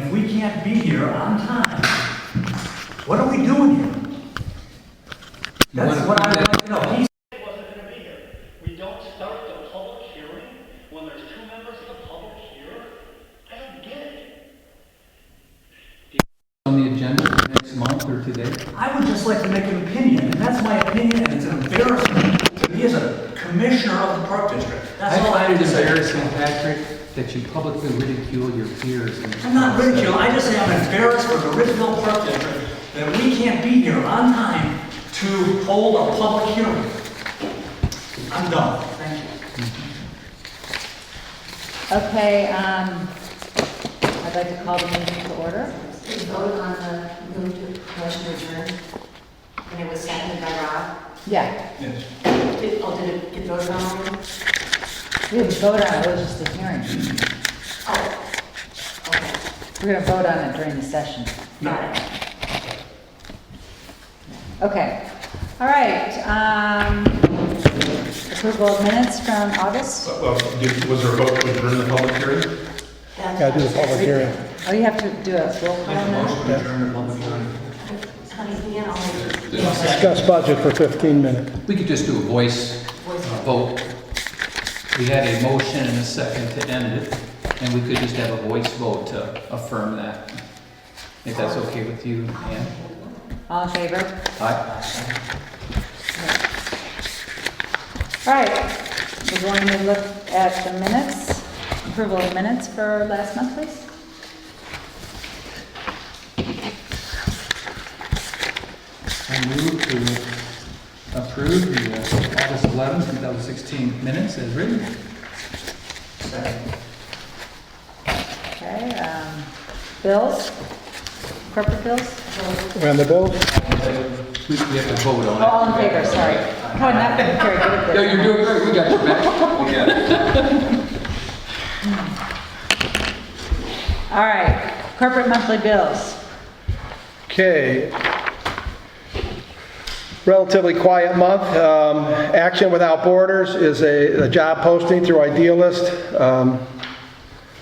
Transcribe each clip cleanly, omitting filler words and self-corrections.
if we can't be here on time, what are we doing here? That's what I want to know. He Wasn't going to be here. We don't start the public hearing when there's two members of the public here. I don't get it. On the agenda for next month or today? I would just like to make an opinion, and that's my opinion, and it's an embarrassment to me as a commissioner of the Park District. That's I all I find have it to say. embarrassing, Patrick, that you publicly ridicule your peers. I'm not ridiculing, I just say I'm embarrassed for the Ridgeville Park District that we can't be here on time to hold a public hearing. I'm done, thank you. Okay, I'd like to call the meeting to order. Did you vote on the move to motion to adjourn? And it was seconded by Rob? Yeah, Yes. Did it get voted on already? we didn't vote on it, it was just a hearing. Oh, okay, We're gonna vote on it during the session. got it. Okay, all right, approval of minutes from August? Well, was there a vote to adjourn the public hearing? Yeah, do the public hearing. Oh, you have to do a roll call Make a now? motion to adjourn the public hearing. Honey, yeah, I'll Discuss budget for 15 minutes. We could just do a voice vote. We had a motion and a second to end it, and we could just have a voice vote to affirm that. If that's okay with you, Ann? All in favor? Aye. All right, we're going to look at the minutes, approval of minutes for last month, please. I move to approve the August 11th, 2016 minutes as written. Okay, bills, corporate bills? We on the bills? We have to vote on it. All in favor, sorry. Oh, not very good at this. No, you're doing great. We got your back. All right, corporate monthly bills. Okay. Relatively quiet month. Action Without Borders is a job posting through Idealist.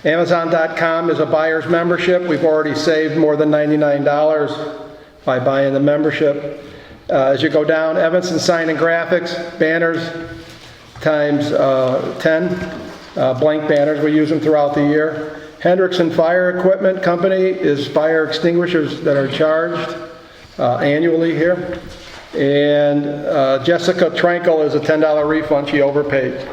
Amazon.com is a buyer's membership. We've already saved more than $99 by buying the membership. As you go down, Evanston Sign and Graphics, banners times 10, blank banners. We use them throughout the year. Hendrickson Fire Equipment Company is fire extinguishers that are charged annually here. And Jessica Trankel is a $10 refund. She overpaid.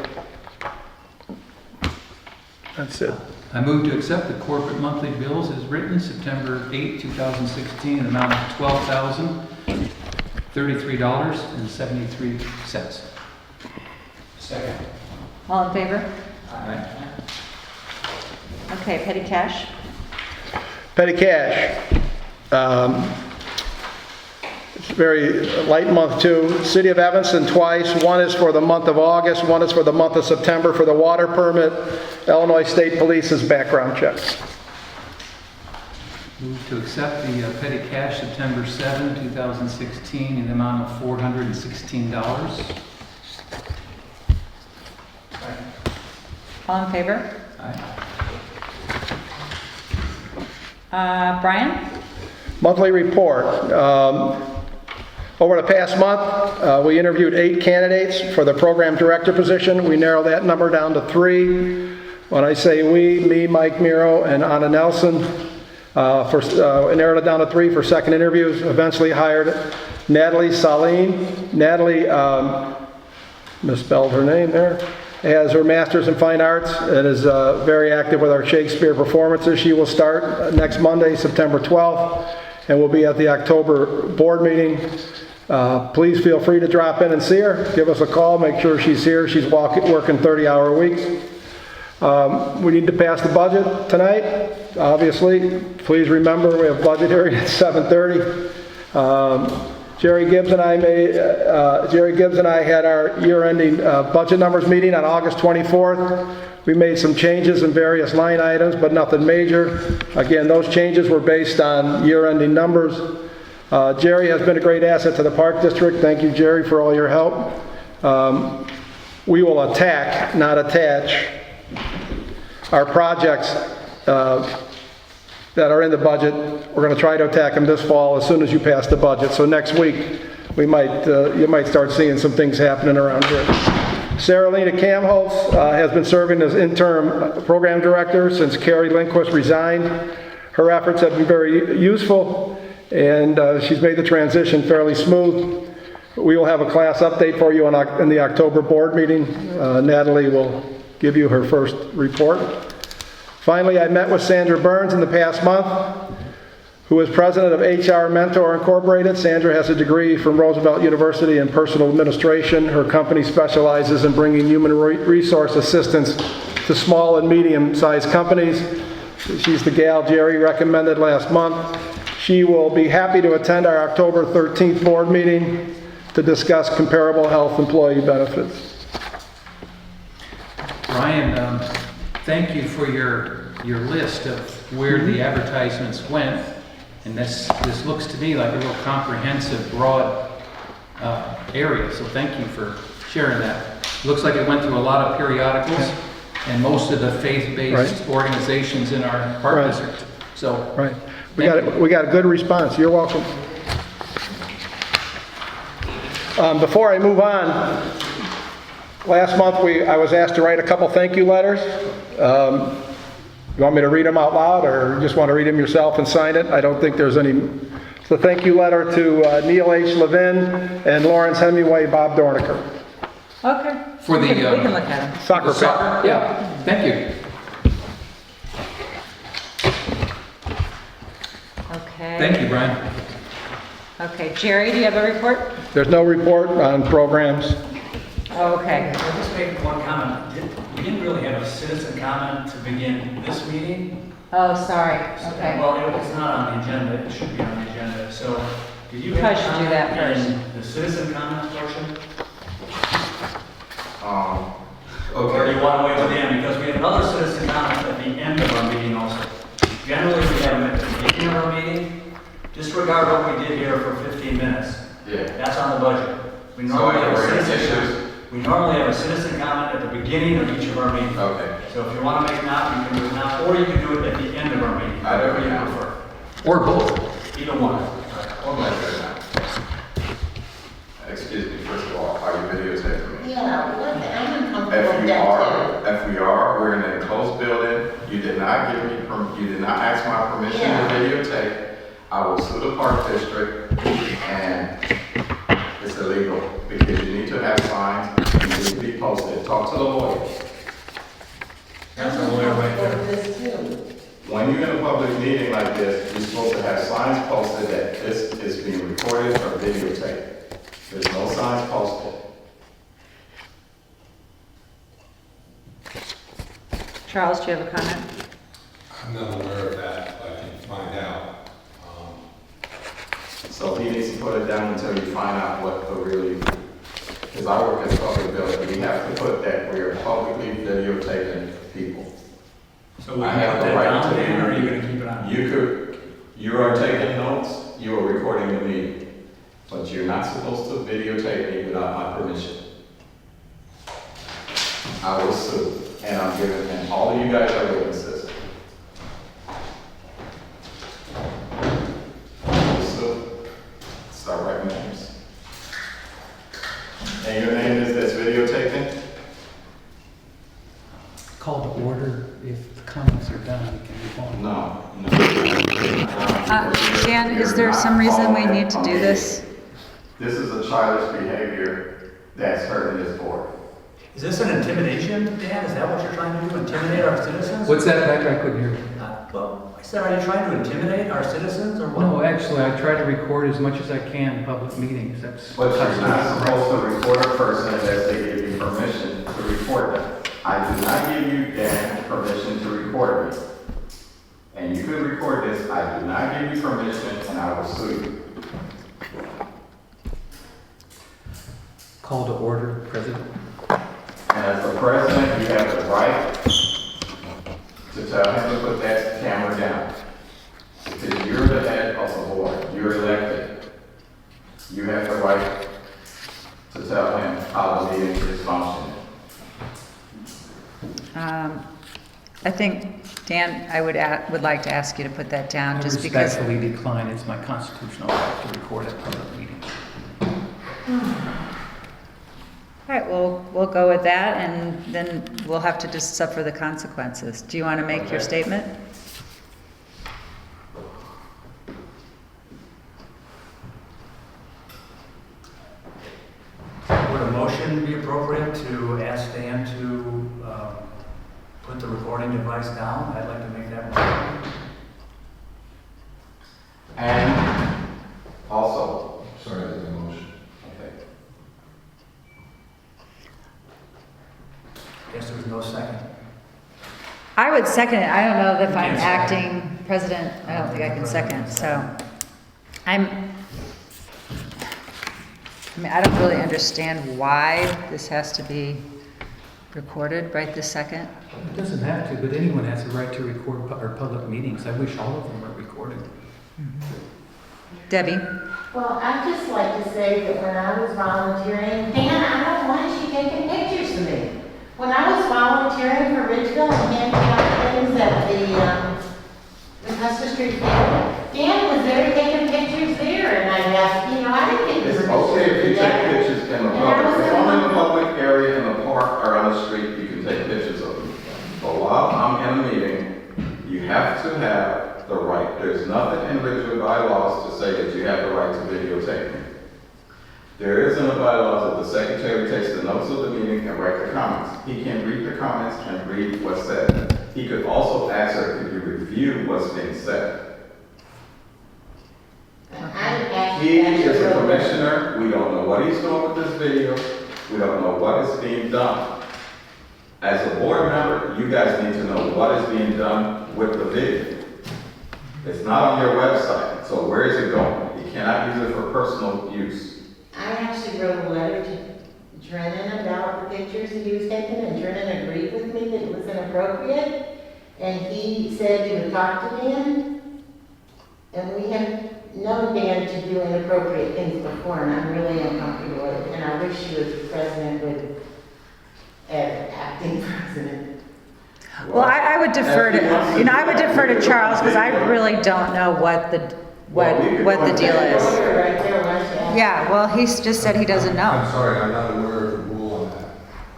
That's it. I move to accept the corporate monthly bills as written, September 8, 2016, an amount of $12,033.73. Second. All in favor? Aye. Okay, petty cash. Petty cash. It's a very light month too. City of Evanston twice. One is for the month of August, one is for the month of September for the water permit. Illinois State Police's background checks. Move to accept the petty cash September 7, 2016, in the amount of $416. All in favor? Aye. Brian? Monthly report. Over the past month, we interviewed 8 candidates for the program director position. We narrowed that number down to 3. When I say we, me, Mike Miro, and Anna Nelson, narrowed it down to 3 for second interviews. Eventually hired Natalie Saline. Natalie, misspelled her name there, has her master's in fine arts and is very active with our Shakespeare performances. She will start next Monday, September 12th, and will be at the October board meeting. Please feel free to drop in and see her. Give us a call, make sure she's here. She's working 30-hour weeks. We need to pass the budget tonight, obviously. Please remember we have budget hearing at 7:30. Jerry Gibbs and I had our year-ending budget numbers meeting on August 24th. We made some changes in various line items, but nothing major. Again, those changes were based on year-ending numbers. Jerry has been a great asset to the Park District. Thank you, Jerry, for all your help. We will attack, not attach, our projects that are in the budget. We're going to try to attack them this fall as soon as you pass the budget. So next week, you might start seeing some things happening around here. Sarah Lena Kamholtz has been serving as interim program director since Carrie Lindquist resigned. Her efforts have been very useful, and she's made the transition fairly smooth. We will have a class update for you in the October board meeting. Natalie will give you her first report. Finally, I met with Sandra Burns in the past month, who is president of HR Mentor Incorporated. Sandra has a degree from Roosevelt University in personal administration. Her company specializes in bringing human resource assistance to small and medium-sized companies. She's the gal Jerry recommended last month. She will be happy to attend our October 13th board meeting to discuss comparable health employee benefits. Brian, thank you for your list of where the advertisements went. And this looks to me like a real comprehensive, broad area. So thank you for sharing that. Looks like it went through a lot of periodicals and most of the faith-based organizations in our park district. So right, we got a good response. You're welcome. Before I move on, last month I was asked to write a couple thank you letters. You want me to read them out loud, or you just want to read them yourself and sign it? I don't think there's any. It's a thank you letter to Neil H. Levin and Lawrence Hemingway, Bob Dorniker. Okay. For the we can look at them. Soccer the soccer, yeah. Thank you. Okay. Thank you, Brian. Okay, Jerry, do you have a report? There's no report on programs. Okay. I'll just make one comment. We didn't really have a citizen comment to begin this meeting. Oh, sorry. Okay. Well, it's not on the agenda. It should be on the agenda. So, did you Probably have should a do that comment in the citizen comments portion? Or do Okay. you want to wait till the end? Because we have another citizen comment at the end of our meeting also. Generally, we have them at the beginning of our meeting. Disregard what we did here for 15 minutes. Yeah. That's on the budget. We So I normally can have a bring citizen. issues? We normally have a citizen comment at the beginning of each of our meetings. Okay. So if you want to make now, you can do it now, or you can do it at the end of our meeting. I don't Whatever you know. prefer. Or both. Either one. Or my now. Excuse me, first of all, are you videotaping me? Yeah, what, I'm uncomfortable with that If we are, we're in an enclosed building. You did not give me, you did not ask my permission to videotape. I will sue the park district, and it's illegal because you need to have signs and you need to be posted. Talk to the lawyer. That's a lawyer right there. This too. When you're in a public meeting like this, you're supposed to have signs posted that this is being recorded or videotaped. There's no signs posted. Charles, do you have a comment? I'm not aware of that, but I can find out. So he needs to put it down until you find out what the really, because I work as public building, we have to put that we're publicly videotaping people. So we I have have the that right down to- there, or are you going to keep it on? You are taking notes, you are recording the meeting, but you're not supposed to videotape me without my permission. I will sue, and I'm giving, and all of you guys are witnesses. I will sue. Start writing names. And your name is that's videotaping? Call to order. If the comments are done, we can move on. No. Dan, is there some reason we need to do this? This is a childish behavior that's hurting this board. Is this an intimidation, Dan? Is that what you're trying to do, intimidate our citizens? What's that back? I couldn't hear. Well, I said, are you trying to intimidate our citizens, or what? No, actually, I try to record as much as I can in public meetings. That's. But you're not supposed to record a person unless they give you permission to record them. I do not give you, Dan, permission to record me. And you could record this, I do not give you permission, and I will sue you. Call to order, President. And as the president, you have the right to tell him to put that camera down. Because you're the head of the board, you're elected. You have the right to tell him how the meeting is functioning. I think Dan, I would like to ask you to put that down, I just because. respectfully decline. It's my constitutional right to record at public meetings. All right, we'll go with that, and then we'll have to just suffer the consequences. Do you want to make your statement? Would a motion be appropriate to ask Dan to put the recording device down? I'd like to make that motion. And also, Sorry, there's a motion. okay, Guess there's no second. I would second it. I don't know if I'm Yes. acting president. I don't think I can second, so. I mean, I don't really understand why this has to be recorded right this second. It doesn't have to, but anyone has a right to record our public meetings. I wish all of them were recorded. Debbie? Well, I'd just like to say that when I was volunteering, Dan, I don't want you taking pictures of me. When I was volunteering for Ridgeville and handing out things at the Custer Street Fair, Dan was there taking pictures there, and I asked, I didn't get it's permission okay if to you do take that. pictures in the And I public, was if in I'm in the the- public area, in the park, or on the street, you can take pictures of me. But while I'm in a meeting, you have to have the right, there's nothing in Ridgeville bylaws to say that you have the right to videotape me. There is in the bylaws that the secretary takes the notes of the meeting and write the comments. He can read the comments and read what's said. He could also ask her, could you review what's being said? He is a commissioner, we don't know what he's doing with this video, we don't know what is being done. As a board member, you guys need to know what is being done with the video. It's not on your website, so where is it going? You cannot use it for personal use. I actually wrote a letter to Drennan about the pictures that he was taking, and Drennan agreed with me that it was inappropriate. And he said he would talk to Dan, and we have known Dan to do inappropriate things before, and I'm really uncomfortable with it. And I wish he was president with, acting president. Well, I would defer to, I would defer to Charles, because I really don't know what the deal is. Lawyer right there, why don't you ask? Yeah, well, he's just said he doesn't I'm know. sorry, I'm not aware of the rule on that.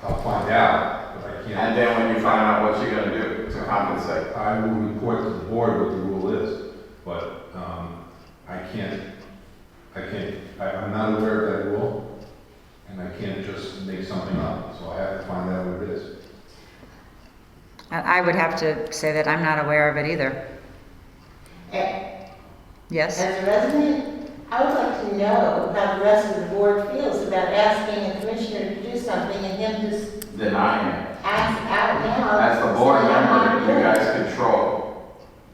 I'll find out, but I And can't. then when you find out what you're gonna do to compensate. I will report to the board what the rule is, but I'm not aware of that rule, and I can't just make something up, so I have to find out what it is. I would have to say that I'm not aware of it either. Yes? As a resident, I would like to know how the rest of the board feels about asking a commissioner to do something and him just Denying it. ask out now. As the board saying, "I'm not member, you doing it." guys control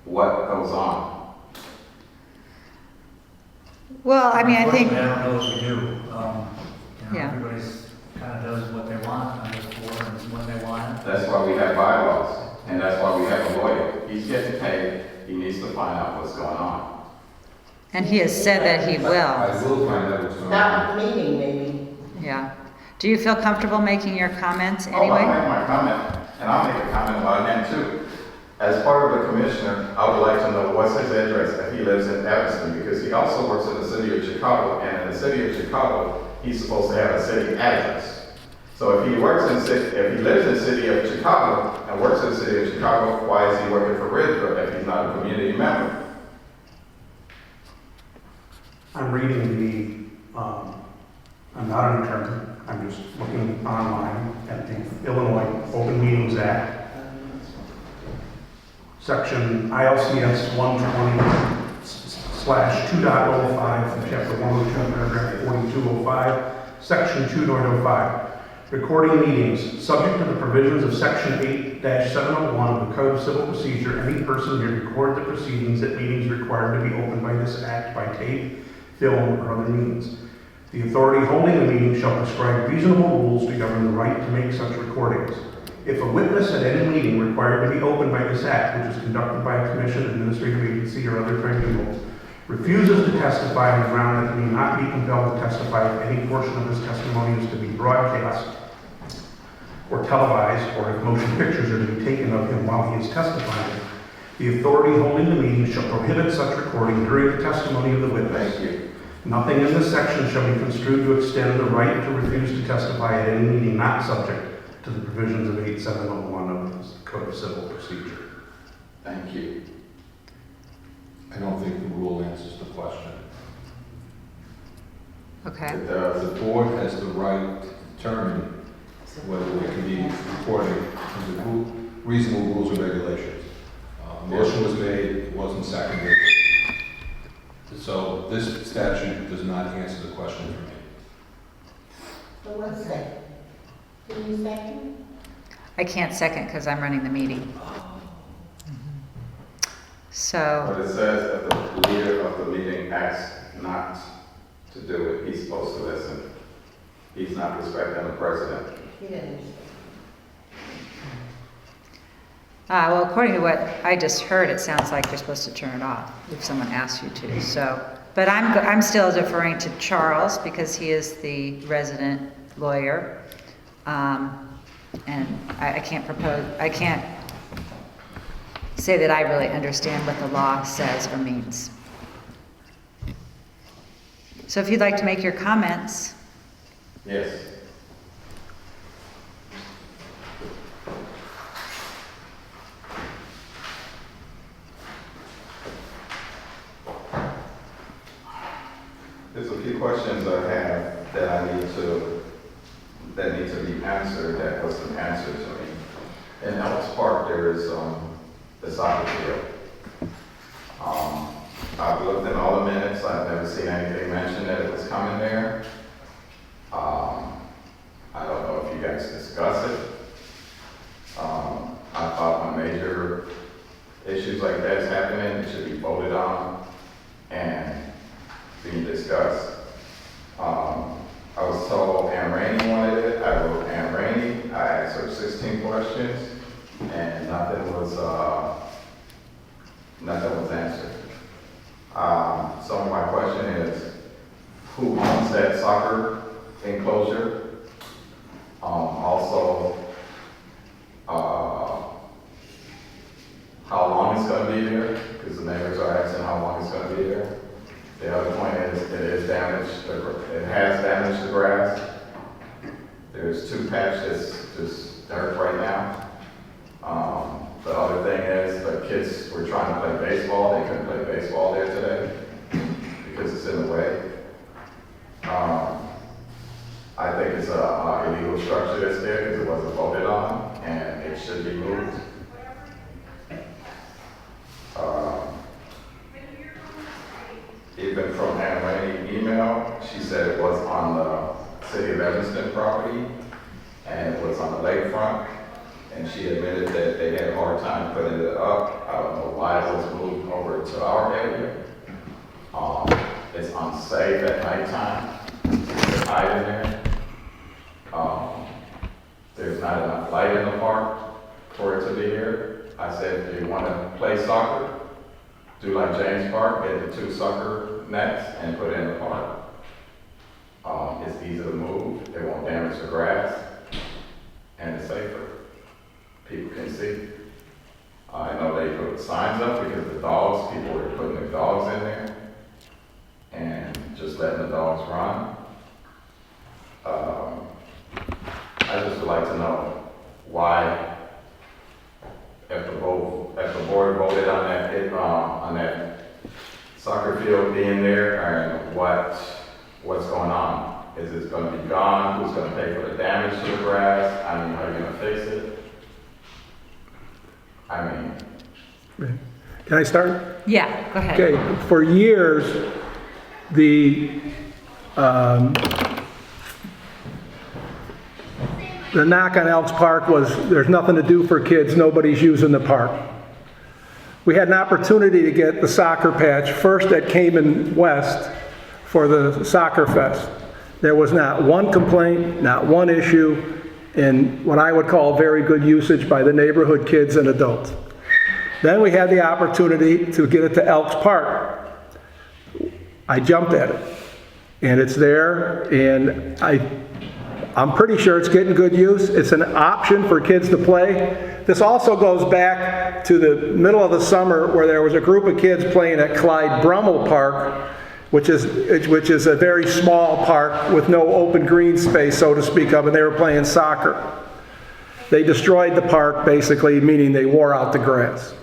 what goes on. Well, I mean, I think, Unfortunately, I don't know what we do. Yeah. Everybody's kind of does what they want on this board and when they want it. That's why we have bylaws, and that's why we have a lawyer. He's getting paid, he needs to find out what's going on. and he has said that he will. I will find out what's going on. Not with the meeting, maybe. Yeah. Do you feel comfortable making your comments Oh, I'll anyway? make my comment, and I'll make a comment about him too. As part of the commissioner, I would like to know what's his address if he lives in Evanston, because he also works in the city of Chicago, and in the city of Chicago, he's supposed to have a city address. So if he lives in the city of Chicago and works in the city of Chicago, why is he working for Ridgeville if he's not a community member? I'm reading I'm not an attorney, I'm just looking online at the Illinois Open Meetings Act, section ILCS 120/2.05, chapter 102, paragraph 4205, section 2.05. Recording meetings, subject to the provisions of section 8-701 of the Code of Civil Procedure, any person may record the proceedings at meetings required to be opened by this act by tape, film, or other means. The authority holding the meeting shall prescribe reasonable rules to govern the right to make such recordings. If a witness at any meeting required to be opened by this act, which is conducted by a commission, administrative agency, or other tribunal, refuses to testify on the ground that he may not be compelled to testify if any portion of his testimony is to be broadcast or televised, or if motion pictures are to be taken of him while he is testifying, The authority holding the meeting shall prohibit such recording during the testimony of the witness. Thank you. Nothing in this section shall be construed to extend the right to refuse to testify at any meeting not subject to the provisions of 8701 of the Code of Civil Procedure. Thank you. I don't think the rule answers the question. Okay. It does. The board has the right to determine whether there can be recording under reasonable rules and regulations. Motion was made, it wasn't seconded. So this statute does not answer the question for me. So what's that? Can you second? I can't second because I'm running the meeting. So, But it says that the leader of the meeting acts not to do it. He's supposed to listen. He's not respecting the president. He didn't. well, according to what I just heard, it sounds like you're supposed to turn it off if someone asks you to. So, but I'm still deferring to Charles because he is the resident lawyer. And I can't say that I really understand what the law says or means. So if you'd like to make your comments. Yes. There's a few questions I have that need to be answered that wasn't answered to me. In Elks Park, there is the soccer field. I've looked in all the minutes. I've never seen anything mention that it was coming there. I don't know if you guys discuss it. I thought when major issues like that's happening, it should be voted on and being discussed. I was told Ann Rainey wanted it. I wrote Ann Rainey. I asked her 16 questions, and nothing was answered. So my question is, who owns that soccer enclosure? Also, how long it's going to be there? Because the neighbors are asking how long it's going to be there. The other point is, it is damaged. It has damaged the grass. There's 2 patches, just dirt right now. The other thing is, the kids were trying to play baseball. They couldn't play baseball there today because it's in the way. I think it's a illegal structure that's there because it wasn't voted on, and it should be moved. Even from Ann Rainey's email, she said it was on the City of Evanston property, and it was on the lakefront, and she admitted that they had a hard time putting it up. I don't know why it was moved over to our area. It's unsafe at nighttime to hide in there. There's not enough light in the park for it to be here. I said, if you want to play soccer, do like James Park, get the 2 soccer nets and put it in the park. It's easy to move, it won't damage the grass, and it's safer. People can see. I know they put signs up because the dogs, people were putting their dogs in there and just letting the dogs run. I just would like to know why, if the board voted on that soccer field being there, and what's going on? Is it going to be gone? Who's going to pay for the damage to the grass? I mean, are you going to fix it? I mean, Can I start? Yeah, go ahead. Okay, for years, the knock on Elks Park was, there's nothing to do for kids, nobody's using the park. We had an opportunity to get the soccer patch first at Cayman West for the Soccer Fest. There was not one complaint, not one issue, and what I would call very good usage by the neighborhood kids and adults. Then we had the opportunity to get it to Elks Park. I jumped at it, and it's there, and I'm pretty sure it's getting good use. It's an option for kids to play. This also goes back to the middle of the summer where there was a group of kids playing at Clyde Brummel Park, which is a very small park with no open green space, so to speak of, and they were playing soccer. They destroyed the park, basically, meaning they wore out the grass.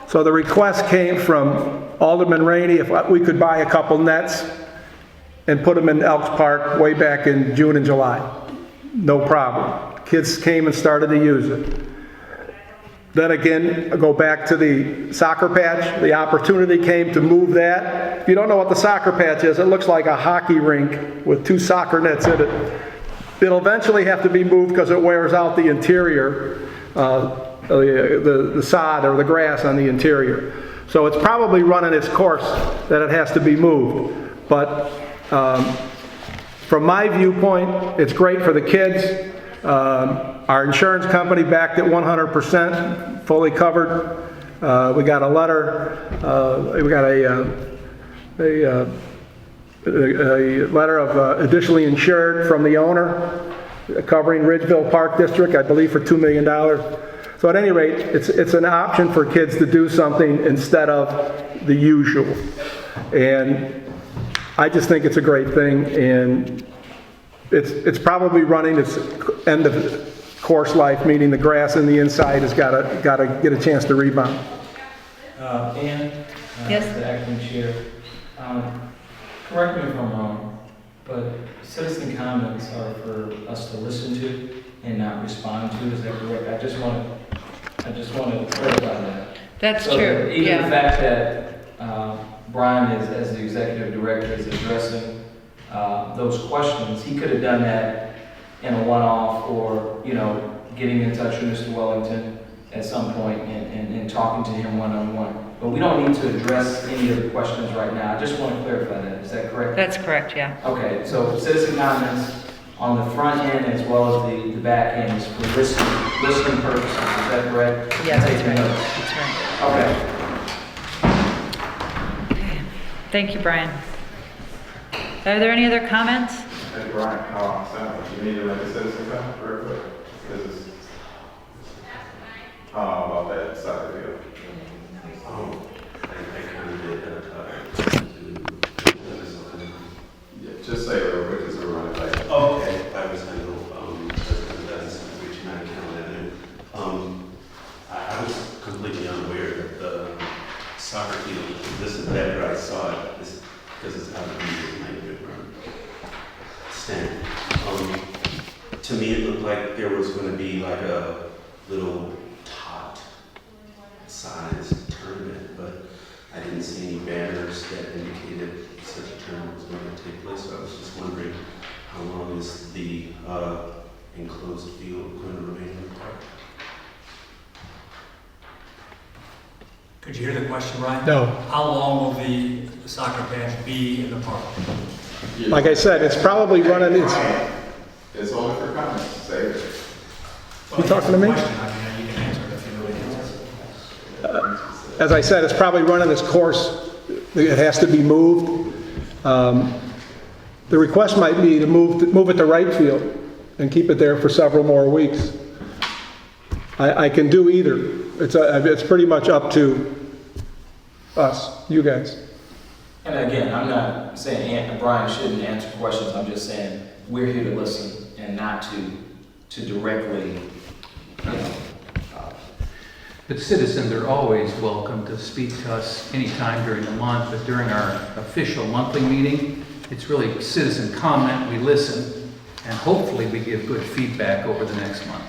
So the request came from Alderman Rainey if we could buy a couple nets and put them in Elks Park way back in June and July. No problem. Kids came and started to use it. Then again, go back to the soccer patch. The opportunity came to move that. If you don't know what the soccer patch is, it looks like a hockey rink with 2 soccer nets in it. It'll eventually have to be moved because it wears out the interior, the sod or the grass on the interior. So it's probably running its course that it has to be moved. But from my viewpoint, it's great for the kids. Our insurance company backed it 100%, fully covered. We got a letter, we got a letter of additionally insured from the owner, covering Ridgeville Park District, I believe for $2 million. So at any rate, it's an option for kids to do something instead of the usual. And I just think it's a great thing, and it's probably running its end of course life, meaning the grass in the inside has got to get a chance to rebound. Ann, Yes? the acting chair, correct me if I'm wrong, but citizen comments are for us to listen to and not respond to. Is that correct? I just want to clarify that. That's So true, even yeah. the fact that Brian is, as the executive director, is addressing those questions, he could have done that in a one-off, or, you know, getting in touch with Mr. Wellington at some point and talking to him one-on-one. But we don't need to address any of the questions right now. I just want to clarify that. Is that correct? That's correct, yeah. Okay, so citizen comments on the front end as well as the back end is for listening purposes. Is that correct? Yes, that's Taking right. notes. That's right. Okay. Thank you, Brian. Are there any other comments? Hey, Brian, Sam, you need to make a citizen comment real quick? This is, about that soccer field. Yeah, just say it real quick as we're running late. Okay, I was kind of, reaching out of Avenue. I was completely unaware that the soccer field, this is better, I saw it, because it's out of the stand. To me, it looked like there was going to be like a little tot size tournament, but I didn't see any banners that indicated such a tournament was going to take place. So I was just wondering, how long is the enclosed field going to remain in the park? Could you hear the question, Brian? No. How long will the soccer patch be in the park? Like I said, it's probably running its... It's only for comments, say it. You talking to me? You can answer it if you really answer. As I said, it's probably running its course. It has to be moved. The request might be to move it to right field and keep it there for several more weeks. I can do either. It's pretty much up to us, you guys. And again, I'm not saying Brian shouldn't answer questions. I'm just saying we're here to listen and not to directly, you know. But citizens are always welcome to speak to us anytime during the month, but during our official monthly meeting, it's really citizen comment, we listen, and hopefully we give good feedback over the next month.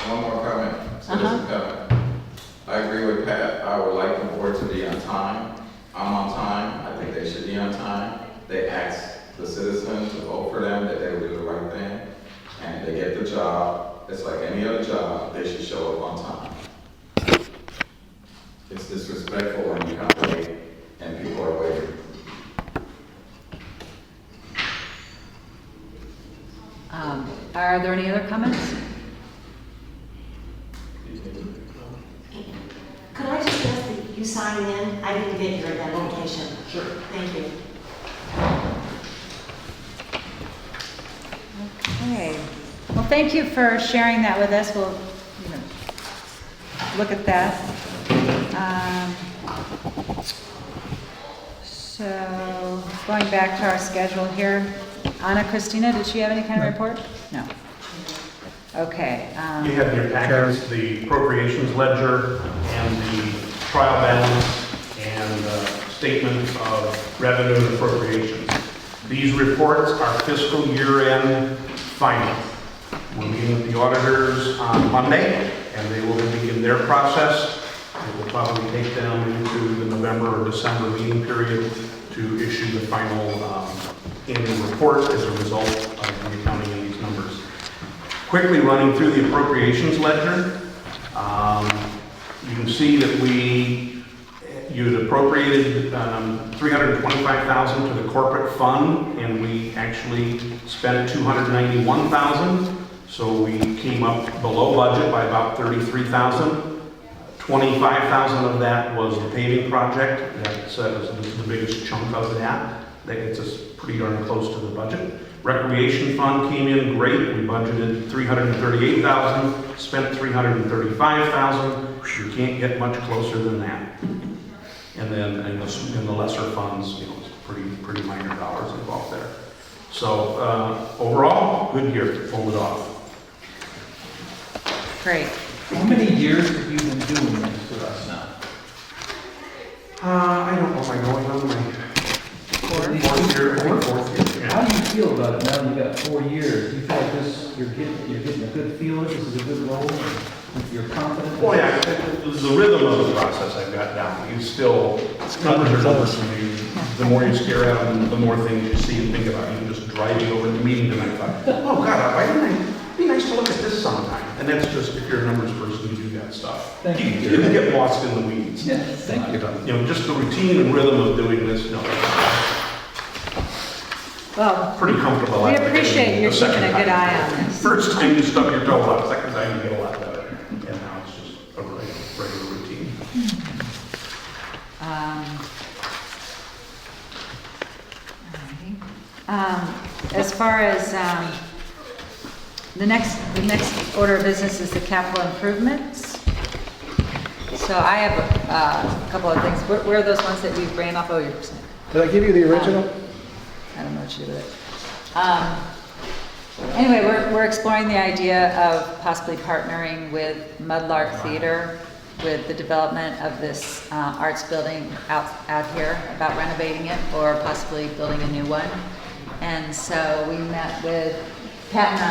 One more comment, citizen comment. I agree with Pat. I would like the board to be on time. I'm on time. I think they should be on time. They asked the citizens to vote for them, that they would do the right thing, and they get the job. It's like any other job, they should show up on time. It's disrespectful when you come late and people are waiting. Are there any other comments? Could I just ask that you sign in? I didn't get your identification. Sure. Thank you. Okay. Well, thank you for sharing that with us. We'll look at that. So, going back to our schedule here, Anna Christina, did she have any kind of report? No. Okay. You have in your packets the appropriations ledger and the trial balance and statement of revenue and appropriations. These reports are fiscal year-end final. We're meeting with the auditors on Monday, and they will begin their process. It will probably take them into the November or December meeting period to issue the final annual report as a result of the accounting of these numbers. Quickly running through the appropriations ledger, you can see that you appropriated $325,000 to the corporate fund, and we actually spent $291,000. So we came up below budget by about $33,000. $25,000 of that was the paving project. That's the biggest chunk of that. That gets us pretty darn close to the budget. Recreation fund came in great. We budgeted $338,000, spent $335,000. You can't get much closer than that. And then in the lesser funds, it's pretty minor dollars involved there. So overall, good year. Pulled it off. Great. How many years have you been doing this for us now? I don't know if I'm going on my fourth year. I think fourth year. How do you feel about it now that you've got 4 years? Do you feel like this, you're getting a good feel of it? This is a good role? You're confident? Well, yeah, the rhythm of the process I've got down. You still, numbers are numbers for me. The more you stare at them, the more things you see and think about. You just driving over the meeting tonight, thought, oh God, why didn't I? It'd be nice to look at this sometime. And that's just, if you're a numbers person, you do that stuff. Thank you. You didn't get lost in the weeds. Yeah, thank you. Just the routine and rhythm of doing this, no. Well, Pretty comfortable. we after appreciate you the keeping second a good time. eye on this. First time you stuck your toe out, second time you get a lot better. And now it's just a regular routine. As far as the next order of business is the capital improvements. So I have a couple of things. Where are those ones that we ran off? Oh, you're saying. Did I give you the original? I don't know what you do with it. Anyway, we're exploring the idea of possibly partnering with Mudlark Theater with the development of this arts building out here, about renovating it or possibly building a new one. And so we met with, Pat and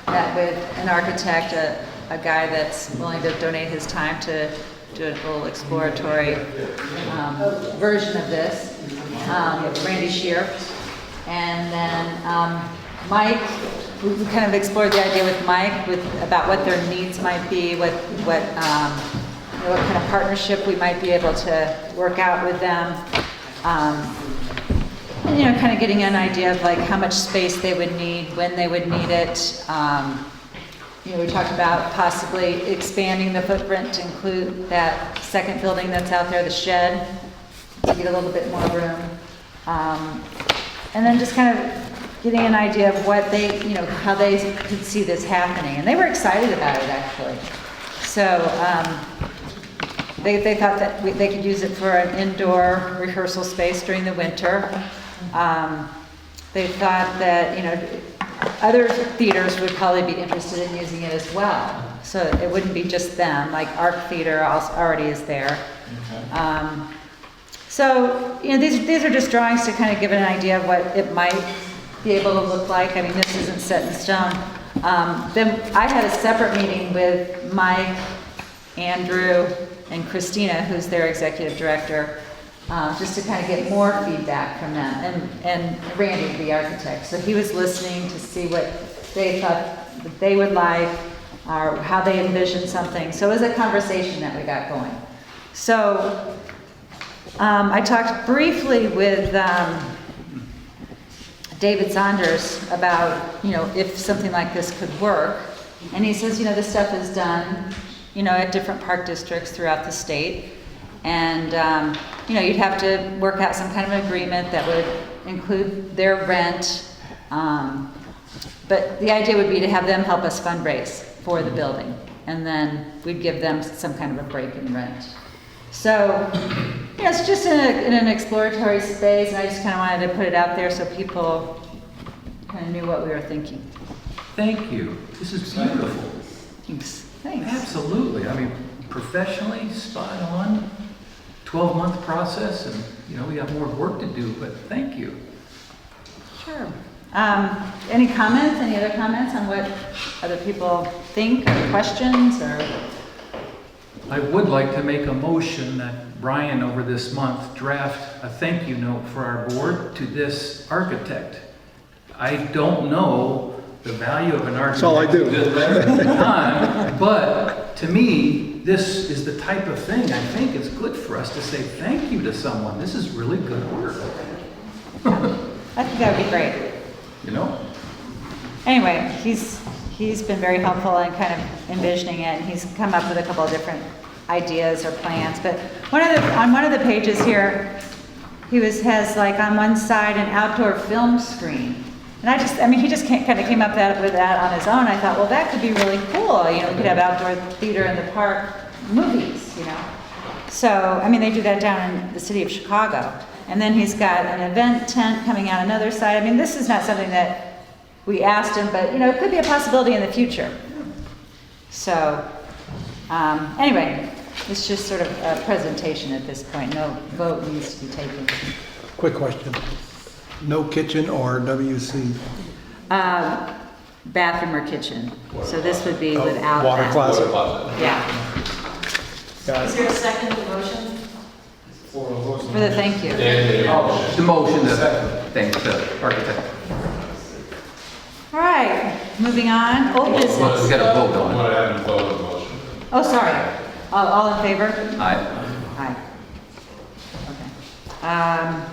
I met with an architect, a guy that's willing to donate his time to do a little exploratory version of this, Randy Shear. And then Mike, we kind of explored the idea with Mike about what their needs might be, what kind of partnership we might be able to work out with them. And, kind of getting an idea of like how much space they would need, when they would need it. We talked about possibly expanding the footprint to include that second building that's out there, the shed, to get a little bit more room. And then just kind of getting an idea of what they, how they could see this happening. And they were excited about it, actually. So they thought that they could use it for an indoor rehearsal space during the winter. They thought that, other theaters would probably be interested in using it as well. So it wouldn't be just them, like Arc Theater already is there. So, these are just drawings to kind of give an idea of what it might be able to look like. I mean, this isn't set in stone. Then I had a separate meeting with Mike, Andrew, and Christina, who's their executive director, just to kind of get more feedback from them, and Randy, the architect. So he was listening to see what they thought that they would like, or how they envisioned something. So it was a conversation that we got going. So I talked briefly with David Saunders about, if something like this could work. And he says, this stuff is done, at different park districts throughout the state. And, you'd have to work out some kind of agreement that would include their rent. But the idea would be to have them help us fundraise for the building. and then we'd give them some kind of a break in rent. So, yeah, it's just in an exploratory space, and I just kind of wanted to put it out there so people kind of knew what we were thinking. Thank you. This is beautiful. Thanks. Absolutely. I mean, professionally, spot on, 12-month process, and, you know, we have more work to do, but thank you. Sure. Any comments, any other comments on what other people think, or questions, or? I would like to make a motion that Brian, over this month, draft a thank you note for our board to this architect. I don't know the value of an architect. That's all I do. But to me, this is the type of thing I think it's good for us to say thank you to someone. This is really good work. I think that would be great. You know? Anyway, he's been very helpful in kind of envisioning it, and he's come up with a couple of different ideas or plans. But on one of the pages here, has like on one side an outdoor film screen. And he just kind of came up with that on his own. I thought, well, that could be really cool. You know, we could have outdoor theater in the park movies, you know. So, I mean, they do that down in the city of Chicago. And then he's got an event tent coming out another side. I mean, this is not something that we asked him, but, you know, it could be a possibility in the future. So, anyway, it's just sort of a presentation at this point. No vote needs to be taken. Quick question. No kitchen or WC? Bathroom or kitchen. So this would be without Water that. closet? Yeah, Got Is it. there a second to the motion? for the thank you. The motion to thank the architect. All right, moving on. Old Well, we business. got to vote on it. What happened to vote on the motion? Oh, sorry. All in favor? Aye. Aye. Okay.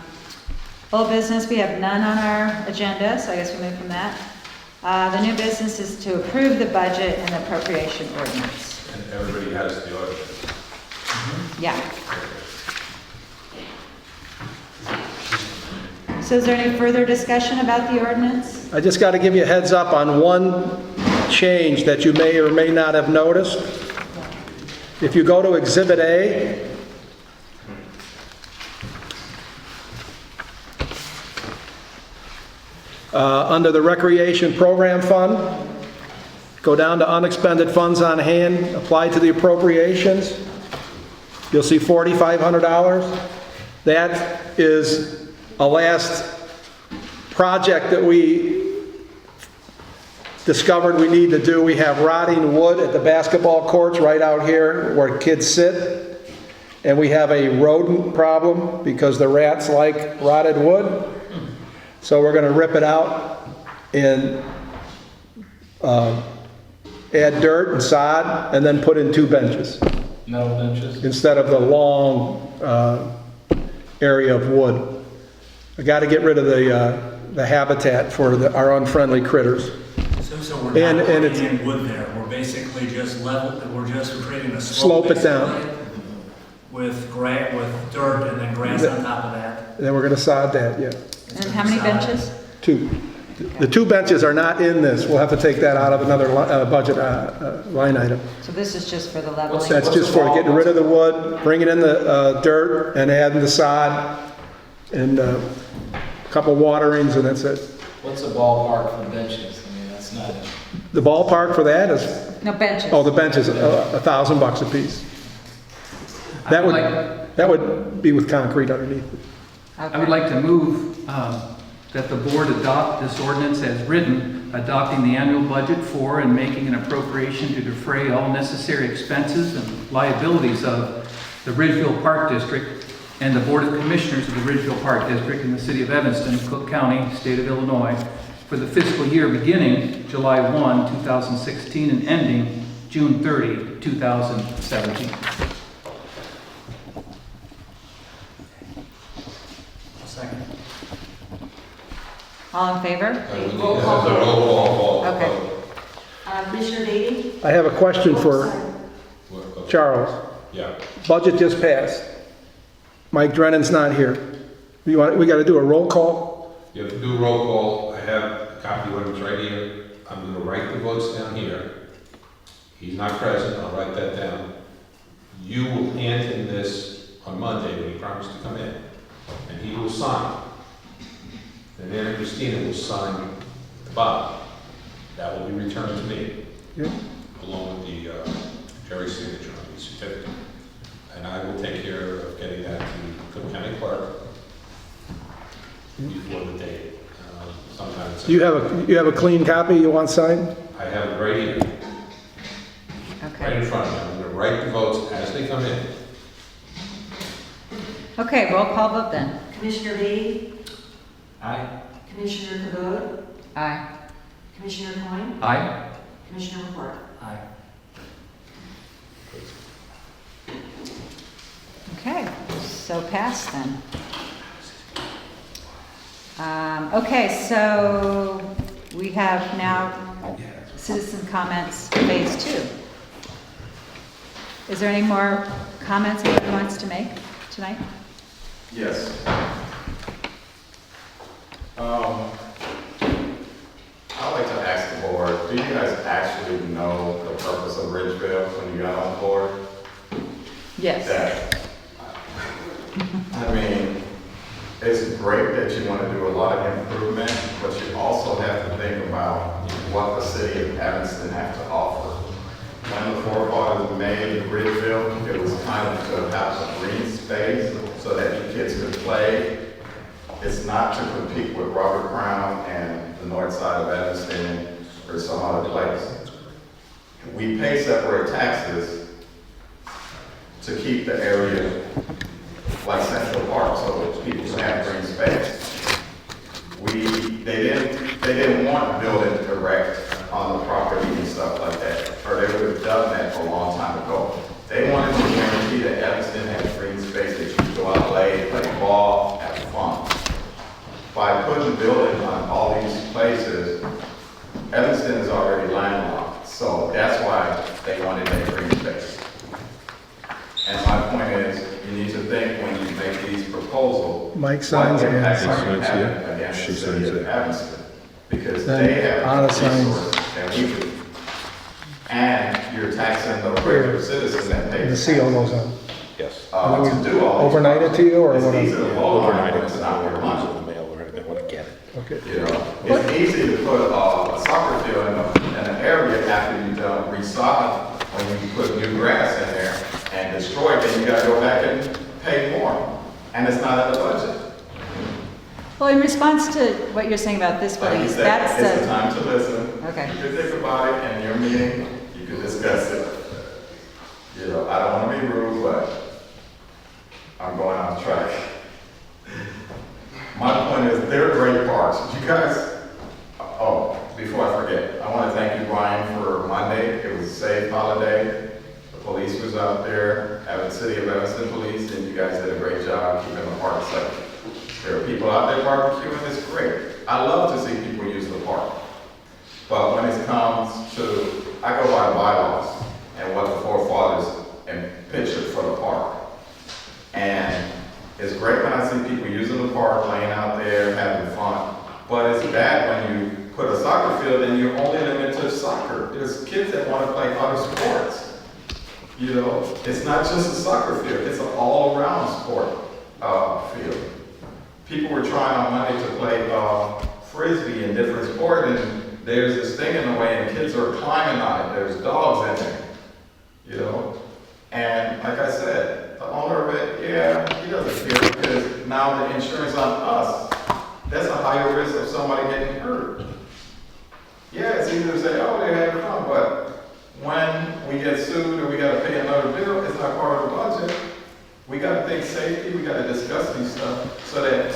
Old business, we have none on our agenda, so I guess we move from that. The new business is to approve the budget and appropriation ordinance. And everybody has the order. Yeah. So is there any further discussion about the ordinance? I just got to give you a heads up on one change that you may or may not have noticed. If you go to Exhibit A, under the Recreation Program Fund, go down to unexpended funds on hand, apply to the appropriations. You'll see $4,500. That is a last project that we discovered we need to do. We have rotting wood at the basketball courts right out here where kids sit. And we have a rodent problem because the rats like rotted wood. So we're going to rip it out and add dirt and sod and then put in 2 benches Metal benches. instead of the long area of wood. I got to get rid of the habitat for our unfriendly critters. So we're not And putting it's- in wood there, we're basically just creating a Slope slope. it down. basically, With dirt and then grass on top of that. And then we're going to sod that, yeah. And how many benches? 2. The 2 benches are not in this. We'll have to take that out of another budget line item. So this is just for the leveling? That's just for getting rid of the wood, bringing in the dirt, and adding the sod, and a couple waterings, and that's it. What's a ballpark for benches? I mean, that's not. The ballpark for that is, No, benches. oh, the benches, $1,000 a piece. That would be with concrete underneath. I would like to move that the board adopt this ordinance as written, adopting the annual budget for and making an appropriation to defray all necessary expenses and liabilities of the Ridgeville Park District and the Board of Commissioners of the Ridgeville Park District in the City of Evanston, Cook County, State of Illinois, for the fiscal year beginning July 1, 2016 and ending June 30, 2017. Second. All in favor? Roll call. Okay. Commissioner Davey? I have a question for Charles. Yeah. Budget just passed. Mike Drennan's not here. We got to do a roll call? You have to do a roll call. I have a copy of it right here. I'm going to write the votes down here. He's not present, I'll write that down. You will hand him this on Monday when he promised to come in, and he will sign. And then Christina will sign the bottom. That will be returned to me, Yeah. along with the Jerry's signature on the certificate. And I will take care of getting that to Cook County Clerk before the date. Sometime it's. You have a clean copy you want signed? I have it right here, right in Okay. front of me. I'm going to write the votes as they come in. Okay, roll call vote then. Commissioner B, Aye. Commissioner Cavote, Aye. Commissioner Coyne, Aye? Commissioner McCord. Aye. Okay, so pass then. Okay, so we have now citizen comments phase 2. Is there any more comments anyone wants to make tonight? Yes. I'd like to ask the board, do you guys actually know the purpose of Ridgeville when you got on board? Yes. That, I mean, it's great that you want to do a lot of improvement, but you also have to think about what the city of Evanston have to offer. When the forefathers made Ridgeville, it was kind of to have some green space so that you kids could play. It's not to compete with Robert Crown and the north side of Evanston or some other place. We pay separate taxes to keep the area like Central Park, so people can have green space. They didn't want to build it direct on the property and stuff like that, or they would have done that a long time ago. They wanted to guarantee that Evanston had green space that you could go out, play ball, have fun. By putting buildings on all these places, Evanston is already landlocked, so that's why they wanted that green space. And my point is, you need to think when you make these proposals, Mike signs what and impact signs. are you having against the city of Evanston? Because Then they have Anna signs. resources that we do. And you're taxing the regular citizen that And the pays seal goes on. Yes. to do all these. Overnight it to you, or It's what? easy to vote on it, but it's not your in money. the mail or anything, want to get it. Okay. You know, it's easy to put a soccer field in an area after you done resod, when you put new grass in there and destroy it, then you gotta go back and pay more. And it's not in the budget. Well, in response to what you're saying about this Like building, you said, that's it's the the, time to listen. Okay. You can think about it in your meeting, you can discuss it. You know, I don't wanna be rude, but I'm going off track. My point is, they're great parks. You guys, before I forget, I want to thank you, Brian, for Monday. It was a safe holiday. The police was out there, City of Evanston Police, and you guys did a great job keeping the park safe. There are people out there barbecuing, it's great. I love to see people use the park. But when it comes to, I go by bylaws and what the forefathers pictured for the park. And it's great when I see people using the park, playing out there, having fun. But it's bad when you put a soccer field and you're only limited to soccer. There's kids that want to play other sports. You know, it's not just a soccer field, it's an all-around sport field. People were trying on Monday to play Frisbee and different sports, and there's this thing in the way and kids are climbing on it. There's dogs in there, you know. And like I said, the owner of it, yeah, he doesn't care because now the insurance on us, that's a higher risk of somebody getting hurt. Yeah, it's easy to say, oh, they had fun, but when we get sued or we gotta pay another bill, it's not part of the budget. We gotta think safety, we gotta discuss these stuff so that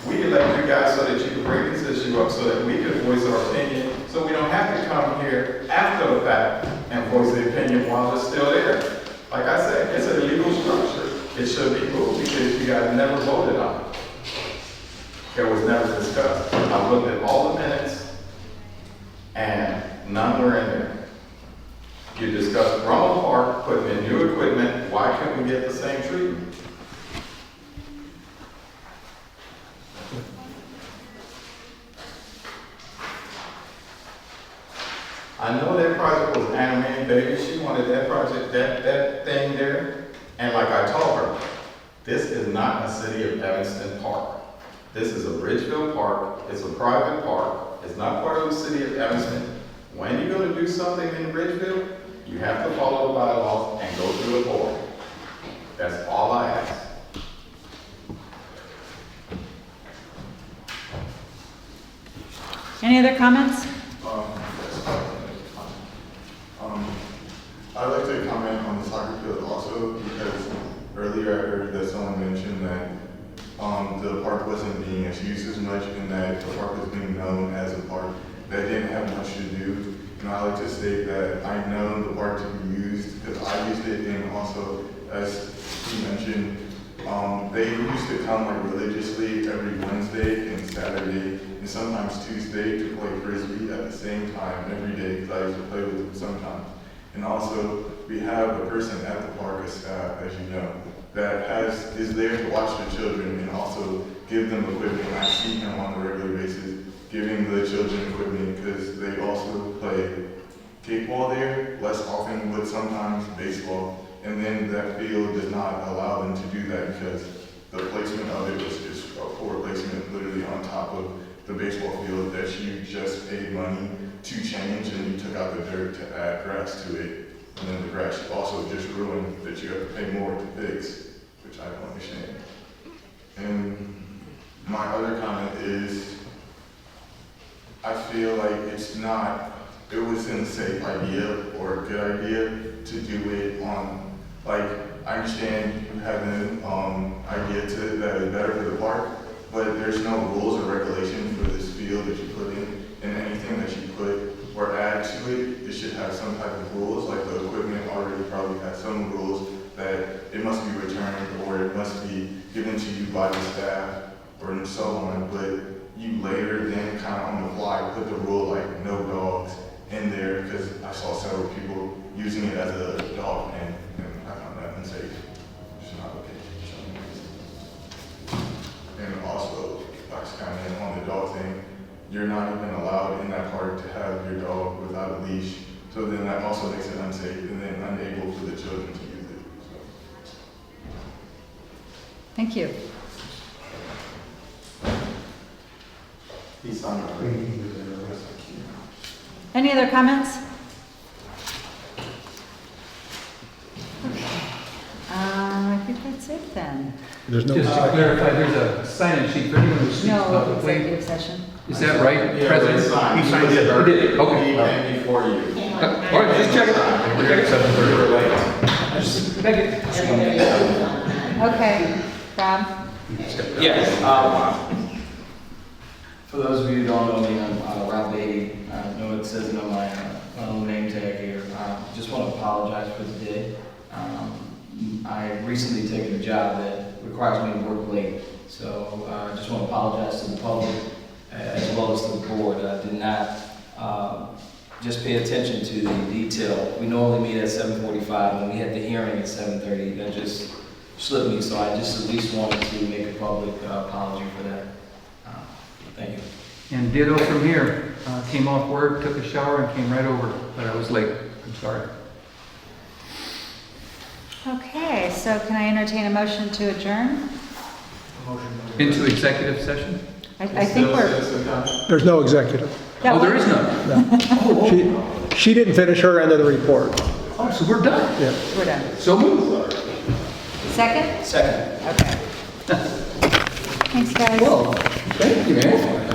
we elect you guys so that you can bring this issue up so that we can voice our opinion, so we don't have to come here after the fact and voice the opinion while it's still there. Like I said, it's an illegal structure. It should be moved because you guys never voted on it. It was never discussed. I looked at all the minutes and none were in there. You discussed Brummel Park, putting in new equipment, why couldn't we get the same treatment? I know that project was Anna Mae Davis. She wanted that project, that thing there. And like I told her, this is not a City of Evanston park. This is a Bridgeville park. It's a private park. It's not part of the City of Evanston. When you're gonna do something in Bridgeville, you have to follow the bylaws and go through a board. That's all I ask. Any other comments? I'd like to comment on the soccer field also, because earlier I heard that someone mentioned that the park wasn't being used as much, and that the park was being known as a park that didn't have much to do. And I like to state that I know the park to be used because I used it, and also, as he mentioned, they used to come like religiously every Wednesday and Saturday, and sometimes Tuesday to play Frisbee at the same time every day, because I used to play with them sometimes. And also, we have a person at the park, a staff, as you know, that is there to watch the children and also give them equipment. I see him on a regular basis giving the children equipment, because they also play kickball there, less often, but sometimes baseball. And then that field does not allow them to do that, because the placement of it was just a poor placement, literally on top of the baseball field that you just paid money to change, and you took out the dirt to add grass to it. And then the grass also just ruined that you have to pay more to fix, which I don't understand. And my other comment is, I feel like it wasn't a safe idea or a good idea to do it on, like, I understand you have an idea that is better for the park, but there's no rules or regulations for this field that you put in, and anything that you put or add to it, it should have some type of rules, like the equipment already probably has some rules that it must be returned or it must be given to you by the staff or so on, but you later then kind of on the fly put the rule like no dogs in there, because I saw several people using it as a dog pen, and I found that unsafe. It's not okay. And also, like kind of on the dog thing, you're not even allowed in that park to have your dog without a leash. So then that also makes it unsafe and then unable for the children to use it. So. Thank you. He's on Any other comments? Okay. I think that's it then. There's no. Just to clarify, there's a sign-in sheet for anyone who speaks No publicly. executive session. Is that right, Yeah, President? he signed He did, okay. He came before you. All right, just check it. Okay, Rob? Yes. For those of you who don't know me, I'm Rob Beatty. I know it says no my little name tag here. Just want to apologize for today. I recently taken a job that requires me to work late, so I just want to apologize to the public as well as to the board. I did not just pay attention to the detail. We normally meet at 7:45, and we had the hearing at 7:30. That just slipped me, so I just at least wanted to make a public apology for that. Thank you. And ditto from here. Came off work, took a shower, and came right over, but I was late. I'm sorry. Okay, so can I entertain a motion to adjourn? Into executive session? I think we're, There's no executive. Oh, there is none. She didn't finish her end of the report. Oh, so we're done. Yeah. we're done. So moved. Second? Second. Okay. Thanks, guys. Well, thank you, man.